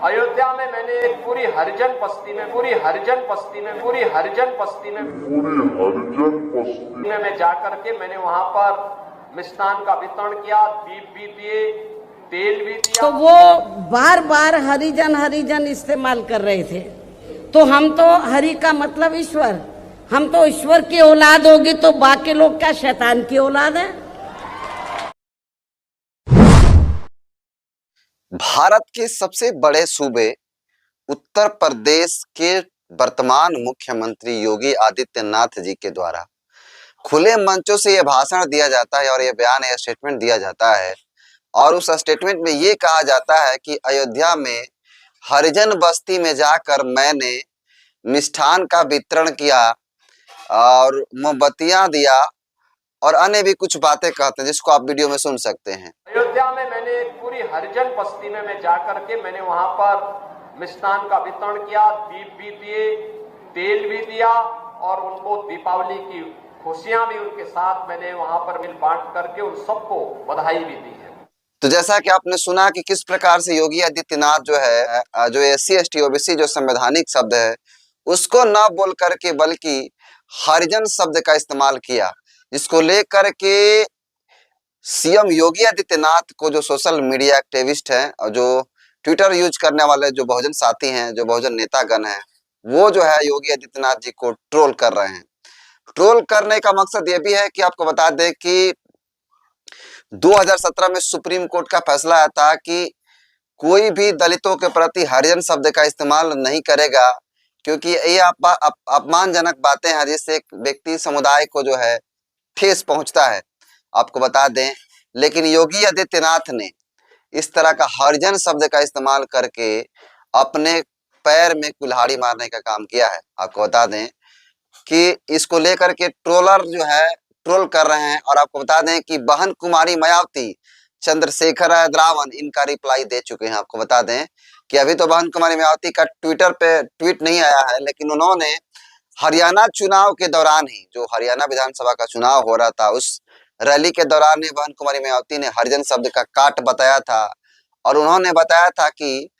अयोध्या में मैंने एक पूरी हरिजन बस्ती में मैं जाकर के मैंने वहां पर मिष्ठान का वितरण किया, दीप भी दिए, तेल भी दिया। तो वो बार बार हरिजन हरिजन इस्तेमाल कर रहे थे। तो हम तो हरि का मतलब ईश्वर, हम तो ईश्वर की औलाद होगी, तो बाकी लोग क्या शैतान की औलाद है? भारत के सबसे बड़े सूबे उत्तर प्रदेश के वर्तमान मुख्यमंत्री योगी आदित्यनाथ जी के द्वारा खुले मंचों से यह भाषण दिया जाता है और यह बयान या स्टेटमेंट दिया जाता है और उस स्टेटमेंट में ये कहा जाता है कि अयोध्या में हरिजन बस्ती में जाकर मैंने मिष्ठान का वितरण किया और मोमबत्तियां दिया और अन्य भी कुछ बातें कहते हैं जिसको आप वीडियो में सुन सकते हैं। अयोध्या में मैंने एक पूरी हरिजन बस्ती में मैं जाकर के मैंने वहां पर मिष्ठान का वितरण किया, दीप भी दिए, तेल भी दिया और उनको दीपावली की खुशियां भी उनके साथ मैंने वहां पर मिल बांट करके उन सबको बधाई भी दी है। तो जैसा कि आपने सुना कि किस प्रकार से योगी आदित्यनाथ जो है जो SC ST OBC जो संवैधानिक शब्द है उसको न बोल करके बल्कि हरिजन शब्द का इस्तेमाल किया, जिसको लेकर के CM योगी आदित्यनाथ को जो सोशल मीडिया एक्टिविस्ट हैं और जो ट्विटर यूज करने वाले जो बहुजन साथी हैं, जो बहुजन नेतागण हैं, वो जो है योगी आदित्यनाथ जी को ट्रोल कर रहे हैं। ट्रोल करने का मकसद ये भी है कि आपको बता दें कि 2017 में सुप्रीम कोर्ट का फैसला आया था कि कोई भी दलितों के प्रति हरिजन शब्द का इस्तेमाल नहीं करेगा, क्योंकि ये अपमानजनक बातें हैं जिससे एक व्यक्ति समुदाय को जो है ठेस पहुंचता है, आपको बता दें। लेकिन योगी आदित्यनाथ ने इस तरह का हरिजन शब्द का इस्तेमाल करके अपने पैर में कुल्हाड़ी मारने का काम किया है। आपको बता दें कि इसको लेकर के ट्रोलर जो है ट्रोल कर रहे हैं और आपको बता दें कि बहन कुमारी मायावती, चंद्रशेखर आद्रावन इनका रिप्लाई दे चुके हैं। आपको बता दें कि अभी तो बहन कुमारी मायावती का ट्विटर पे ट्वीट नहीं आया है, लेकिन उन्होंने हरियाणा चुनाव के दौरान ही, जो हरियाणा विधानसभा का चुनाव हो रहा था, उस रैली के दौरान ही बहन कुमारी मायावती ने हरिजन शब्द का काट बताया था और उन्होंने बताया था कि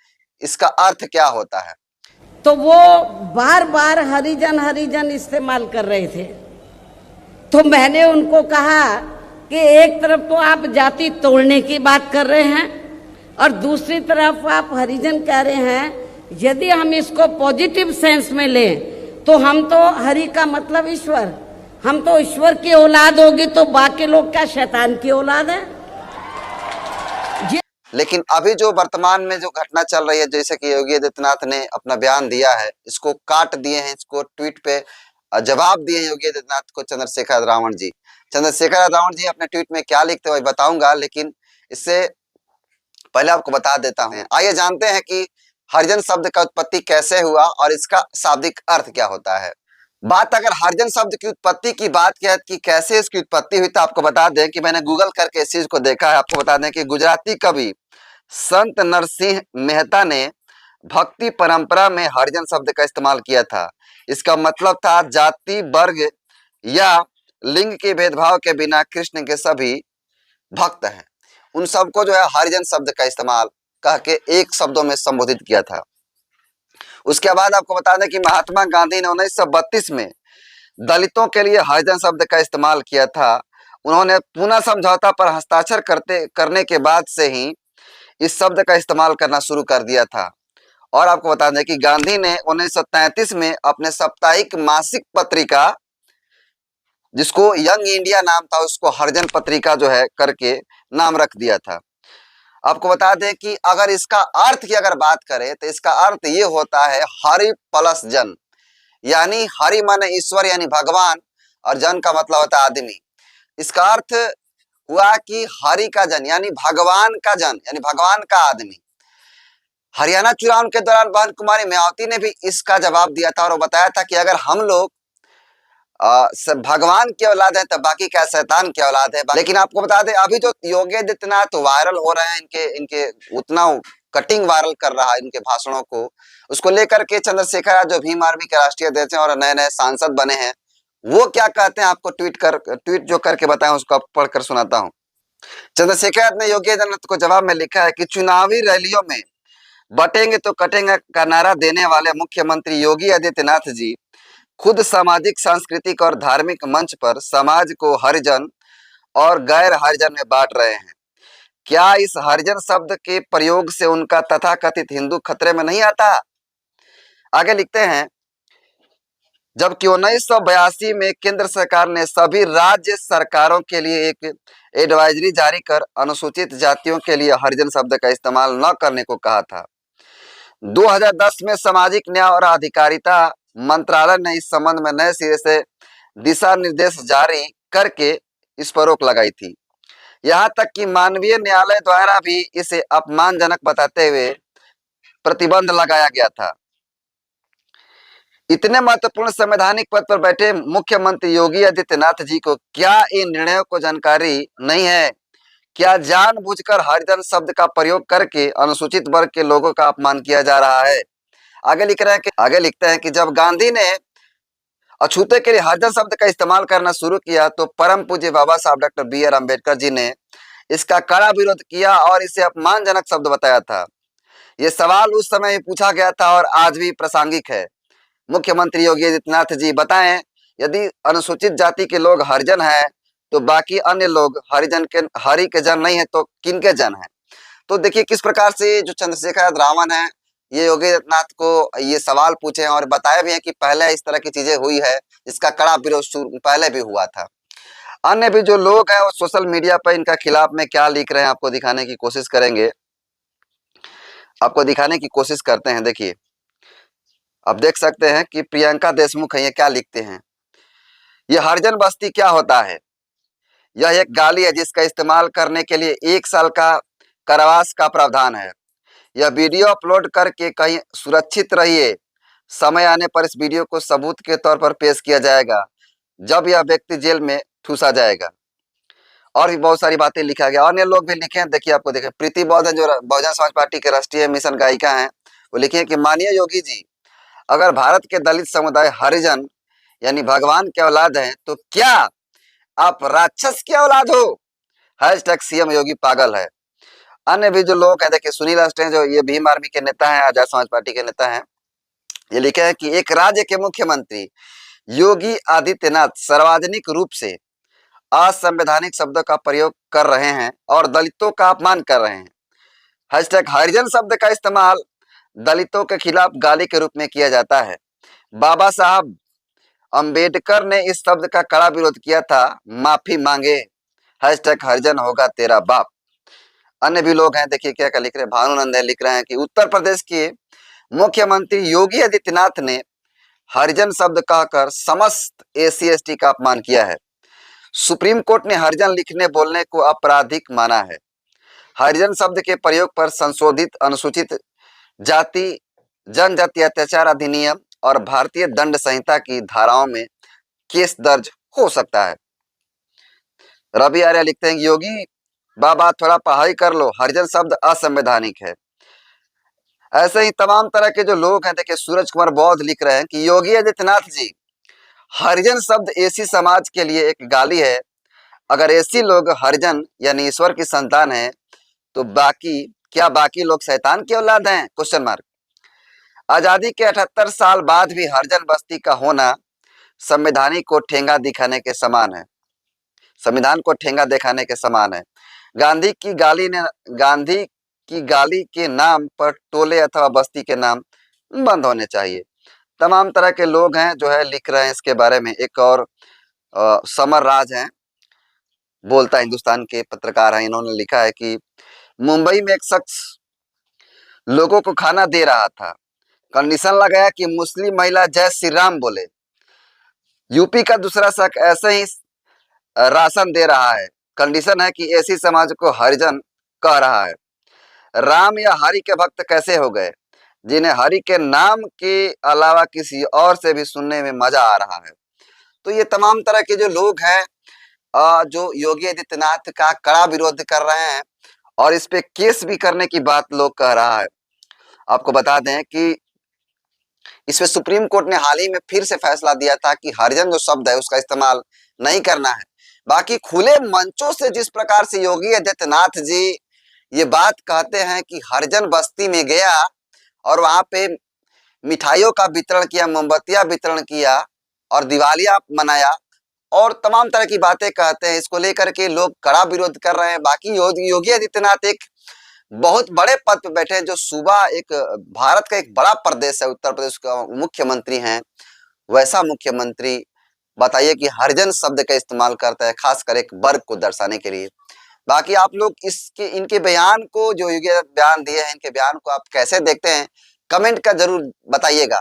इसका अर्थ क्या होता है। तो वो बार बार हरिजन हरिजन इस्तेमाल कर रहे थे। तो मैंने उनको कहा कि एक तरफ तो आप जाति तोड़ने की बात कर रहे हैं और दूसरी तरफ आप हरिजन कह रहे हैं। यदि हम इसको पॉजिटिव सेंस में लें तो हम तो हरि का मतलब ईश्वर, हम तो ईश्वर की औलाद होगी, तो बाकी लोग क्या शैतान की औलाद है? लेकिन अभी जो वर्तमान में जो घटना चल रही है, जैसे कि योगी आदित्यनाथ ने अपना बयान दिया है, इसको काट दिए हैं, इसको ट्वीट पे जवाब दिए हैं योगी आदित्यनाथ को चंद्रशेखर आद्रावन जी। चंद्रशेखर आद्रावन जी अपने ट्वीट में क्या लिखते हुए बताऊंगा, लेकिन इससे पहले आपको बता देता हूं। आइए जानते हैं कि हरिजन शब्द का उत्पत्ति कैसे हुआ और इसका शाब्दिक अर्थ क्या होता है। बात अगर हरिजन शब्द की उत्पत्ति की बात किया कि कैसे इसकी उत्पत्ति हुई, तो आपको बता दें कि मैंने गूगल करके इस चीज को देखा है। आपको बता दें कि गुजराती कवि संत नरसिंह मेहता ने भक्ति परंपरा में हरिजन शब्द का इस्तेमाल किया था। इसका मतलब था जाति, वर्ग या लिंग के भेदभाव के बिना कृष्ण के सभी भक्त हैं, उन सबको जो है हरिजन शब्द का इस्तेमाल कह के एक शब्दों में संबोधित किया था। उसके बाद आपको बता दें कि महात्मा गांधी ने 1932 में दलितों के लिए हरिजन शब्द का इस्तेमाल किया था। उन्होंने पुनः समझौता पर हस्ताक्षर करने के बाद से ही इस शब्द का इस्तेमाल करना शुरू कर दिया था। और आपको बता दें कि गांधी ने 1933 में अपने साप्ताहिक मासिक पत्रिका, जिसको यंग इंडिया नाम था, उसको हरिजन पत्रिका जो है करके नाम रख दिया था। आपको बता दें कि अगर इसका अर्थ की अगर बात करें तो इसका अर्थ ये होता है हरि प्लस जन, यानी हरि माने ईश्वर यानी भगवान और जन का मतलब होता है आदमी। इसका अर्थ हुआ कि हरि का जन यानी भगवान का जन यानी भगवान का आदमी। हरियाणा चुनाव के दौरान बहन कुमारी मायावती ने भी इसका जवाब दिया था और वो बताया था कि अगर हम लोग भगवान की औलाद है तो बाकी क्या शैतान की औलाद है। लेकिन आपको बता दें अभी जो योगी आदित्यनाथ वायरल हो रहे हैं, इनके उतना कटिंग वायरल कर रहा है इनके भाषणों को, उसको लेकर के चंद्रशेखर जो भीम आर्मी के राष्ट्रीय अध्यक्ष हैं और नए नए सांसद बने हैं, वो क्या कहते हैं आपको ट्वीट जो करके बताएं उसको पढ़कर सुनाता हूं। चंद्रशेखर ने योगी आदित्यनाथ को जवाब में लिखा है कि चुनावी रैलियों में बटेंगे तो कटेंगे का नारा देने वाले मुख्यमंत्री योगी आदित्यनाथ जी खुद सामाजिक, सांस्कृतिक और धार्मिक मंच पर समाज को हरिजन और गैर हरिजन में बांट रहे हैं। क्या इस हरिजन शब्द के प्रयोग से उनका तथाकथित हिंदू खतरे में नहीं आता? आगे लिखते हैं, जबकि 1982 में केंद्र सरकार ने सभी राज्य सरकारों के लिए एक एडवाइजरी जारी कर अनुसूचित जातियों के लिए हरिजन शब्द का इस्तेमाल न करने को कहा था। 2010 में सामाजिक न्याय और अधिकारिता मंत्रालय ने इस संबंध में नए सिरे से दिशा निर्देश जारी करके इस पर रोक लगाई थी। यहाँ तक कि मानवीय न्यायालय द्वारा भी इसे अपमानजनक बताते हुए प्रतिबंध लगाया गया था। इतने महत्वपूर्ण संवैधानिक पद पर बैठे मुख्यमंत्री योगी आदित्यनाथ जी को क्या इन निर्णयों को जानकारी नहीं है? क्या जानबूझकर हरिजन शब्द का प्रयोग करके अनुसूचित वर्ग के लोगों का अपमान किया जा रहा है? आगे लिखते हैं कि जब गांधी ने अछूते के लिए हरिजन शब्द का इस्तेमाल करना शुरू किया तो परम पूज्य बाबा साहब डॉक्टर BR अम्बेडकर जी ने इसका कड़ा विरोध किया और इसे अपमानजनक शब्द बताया था। ये सवाल उस समय पूछा गया था और आज भी प्रासंगिक है। मुख्यमंत्री योगी आदित्यनाथ जी बताएं, यदि अनुसूचित जाति के लोग हरिजन हैं तो बाकी अन्य लोग हरि के जन नहीं है तो किनके जन हैं? तो देखिए किस प्रकार से जो चंद्रशेखर रावण है ये योगी आदित्यनाथ को ये सवाल पूछे हैं और बताया भी है कि पहले इस तरह की चीजें हुई है, इसका कड़ा विरोध पहले भी हुआ था। अन्य भी जो लोग हैं वो सोशल मीडिया पर इनका खिलाफ में क्या लिख रहे हैं आपको दिखाने की कोशिश करेंगे, आपको दिखाने की कोशिश करते हैं। देखिए आप देख सकते हैं कि प्रियंका देशमुख है, ये क्या लिखते हैं, ये हरिजन बस्ती क्या होता है? यह एक गाली है जिसका इस्तेमाल करने के लिए 1 साल का कारावास का प्रावधान है। यह वीडियो अपलोड करके कहीं सुरक्षित रहिए, समय आने पर इस वीडियो को सबूत के तौर पर पेश किया जाएगा जब यह व्यक्ति जेल में ठूसा जाएगा। और भी बहुत सारी बातें लिखा गया, अन्य लोग भी लिखे हैं। देखिए आपको देखें, प्रीति बौद्धन जो बहुजन समाज पार्टी के राष्ट्रीय मिशन गायिका हैं वो लिखे हैं कि माननीय योगी जी, अगर भारत के दलित समुदाय हरिजन यानी भगवान के औलाद हैं तो क्या आप राक्षस के औलाद हो? #CM योगी पागल है। अन्य भी जो लोग हैं, देखिए सुनील अस्टे जो ये भीम आर्मी के नेता हैं, आजाद समाज पार्टी के नेता हैं, ये लिखे हैं कि एक राज्य के मुख्यमंत्री योगी आदित्यनाथ सार्वजनिक रूप से असंवैधानिक शब्दों का प्रयोग कर रहे हैं और दलितों का अपमान कर रहे हैं। #हरिजन शब्द का इस्तेमाल दलितों के खिलाफ गाली के रूप में किया जाता है। बाबा साहब अंबेडकर ने इस शब्द का कड़ा विरोध किया था, माफी मांगे, #हरिजन होगा तेरा बाप। अन्य भी लोग हैं, देखिए क्या क्या लिख रहे हैं। भानुनंद लिख रहे हैं कि उत्तर प्रदेश के मुख्यमंत्री योगी आदित्यनाथ ने हरिजन शब्द कहकर समस्त SC/ST का अपमान किया है। सुप्रीम कोर्ट ने हरिजन लिखने बोलने को आपराधिक माना है। हरिजन शब्द के प्रयोग पर संशोधित अनुसूचित जाति जनजाति अत्याचार अधिनियम और भारतीय दंड संहिता की धाराओं में केस दर्ज हो सकता है। रवि आर्य लिखते हैं कि योगी बाबा थोड़ा पढ़ाई कर लो, हरिजन शब्द असंवैधानिक है। ऐसे ही तमाम तरह के जो लोग हैं, देखिए सूरज कुमार बौद्ध लिख रहे हैं कि योगी आदित्यनाथ जी, हरिजन शब्द SC समाज के लिए एक गाली है। अगर SC लोग हरिजन यानी ईश्वर की संतान है तो बाकी लोग शैतान की औलाद हैं? Question mark. आजादी के 78 साल बाद भी हरिजन बस्ती का होना संविधान को ठेंगा दिखाने के समान है, संविधान को ठेंगा दिखाने के समान है। गांधी की गाली के नाम पर टोले अथवा बस्ती के नाम बंद होने चाहिए। तमाम तरह के लोग हैं जो है लिख रहे हैं इसके बारे में। एक और समर राज हैं, बोलता हिंदुस्तान के पत्रकार हैं, इन्होंने लिखा है कि मुंबई में एक शख्स लोगों को खाना दे रहा था, कंडीशन लगाया कि मुस्लिम महिला जय श्री राम बोले। यूपी का दूसरा शख्स ऐसे ही राशन दे रहा है, कंडीशन है कि SC समाज को हरिजन कह रहा है। राम या हरि के भक्त कैसे हो गए जिन्हें हरि के नाम के अलावा किसी और से भी सुनने में मजा आ रहा है। तो ये तमाम तरह के जो लोग हैं जो योगी आदित्यनाथ का कड़ा विरोध कर रहे हैं और इस पे केस भी करने की बात लोग कह रहा है। आपको बता दें कि इस पे सुप्रीम कोर्ट ने हाल ही में फिर से फैसला दिया था कि हरिजन जो शब्द है उसका इस्तेमाल नहीं करना है। बाकी खुले मंचों से जिस प्रकार से योगी आदित्यनाथ जी ये बात कहते हैं कि हरिजन बस्ती में गया और वहां पे मिठाइयों का वितरण किया, मोमबत्तियां वितरण किया और दिवालिया मनाया और तमाम तरह की बातें कहते हैं। इसको लेकर के लोग कड़ा विरोध कर रहे हैं। बाकी योगी आदित्यनाथ एक बहुत बड़े पद पे बैठे हैं, जो सूबा एक भारत का एक बड़ा प्रदेश है, उत्तर प्रदेश का मुख्यमंत्री हैं। वैसा मुख्यमंत्री बताइए कि हरिजन शब्द का इस्तेमाल करता है, खासकर एक वर्ग को दर्शाने के लिए। बाकी आप लोग इनके बयान को, जो योगी बयान दिए हैं, इनके बयान को आप कैसे देखते हैं, कमेंट का जरूर बताइएगा।